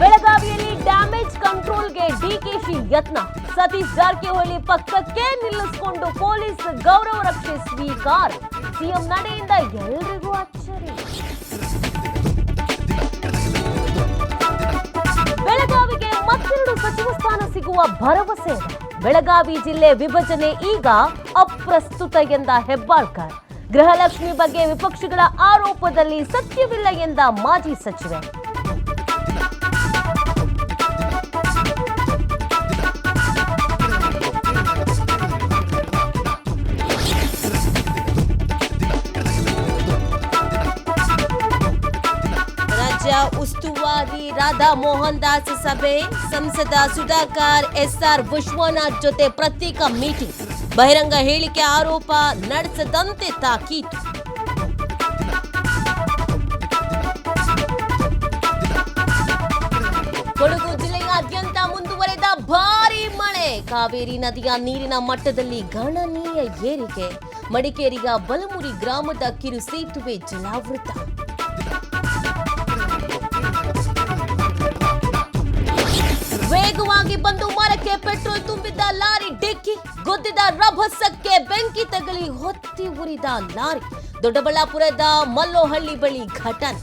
ಬೆಳಗಾವಿಯಲ್ಲಿ ಡ್ಯಾಮೇಜ್ ಕಂಟ್ರೋಲ್ಗೆ ಡಿಕೆಶಿ ಯತ್ನ. ಸತೀಶ್ ಜಾರಕಿಹೊಳಿ ಪಕ್ಕಕ್ಕೆ ನಿಲ್ಲಿಸಿಕೊಂಡು ಪೊಲೀಸ್ ಗೌರವ ರಕ್ಷೆ ಸ್ವೀಕಾರ. ಸಿಎಂ ನಡೆಯಿಂದ ಎಲ್ರಿಗೂ ಅಚ್ಚರಿ. ಬೆಳಗಾವಿಗೆ ಮತ್ತೆರಡು ಸಚಿವ ಸ್ಥಾನ ಸಿಗುವ ಭರವಸೆ ಇದೆ. ಬೆಳಗಾವಿ ಜಿಲ್ಲೆ ವಿಭಜನೆ ಈಗ ಅಪ್ರಸ್ತುತ ಎಂದ ಹೆಬ್ಬಾಳ್ಕರ್. ಗೃಹಲಕ್ಷ್ಮಿ ಬಗ್ಗೆ ವಿಪಕ್ಷಗಳ ಆರೋಪದಲ್ಲಿ ಸತ್ಯವಿಲ್ಲ ಎಂದ ಮಾಜಿ ಸಚಿವೆ. ರಾಜ್ಯ ಉಸ್ತುವಾರಿ ರಾಧಾ ಮೋಹನ್ ದಾಸ್ ಸಭೆ. ಸಂಸದ ಸುಧಾಕರ್ ಎಸ್ಆರ್ ವಿಶ್ವನಾಥ್ ಜೊತೆ ಪ್ರತ್ಯೇಕ ಮೀಟಿಂಗ್. ಬಹಿರಂಗ ಹೇಳಿಕೆ ಆರೋಪ ನಡೆಸದಂತೆ ತಾಕೀತು. ಕೊಡಗು ಜಿಲ್ಲೆಯಾದ್ಯಂತ ಮುಂದುವರೆದ ಭಾರೀ ಮಳೆ. ಕಾವೇರಿ ನದಿಯ ನೀರಿನ ಮಟ್ಟದಲ್ಲಿ ಗಣನೀಯ ಏರಿಕೆ. ಮಡಿಕೇರಿಯ ಬಲಮುರಿ ಗ್ರಾಮದ ಕಿರು ಸೇತುವೆ ಜಲಾವೃತ. ವೇಗವಾಗಿ ಬಂದು ಮರಕ್ಕೆ ಪೆಟ್ರೋಲ್ ತುಂಬಿದ್ದ ಲಾರಿ ಡಿಕ್ಕಿ. ಗುದ್ದಿದ ರಭಸಕ್ಕೆ ಬೆಂಕಿ ತಗಲಿ ಹೊತ್ತಿ ಉರಿದ ಲಾರಿ. ದೊಡ್ಡಬಳ್ಳಾಪುರದ ಮಲ್ಲೋಹಳ್ಳಿ ಬಳಿ ಘಟನೆ.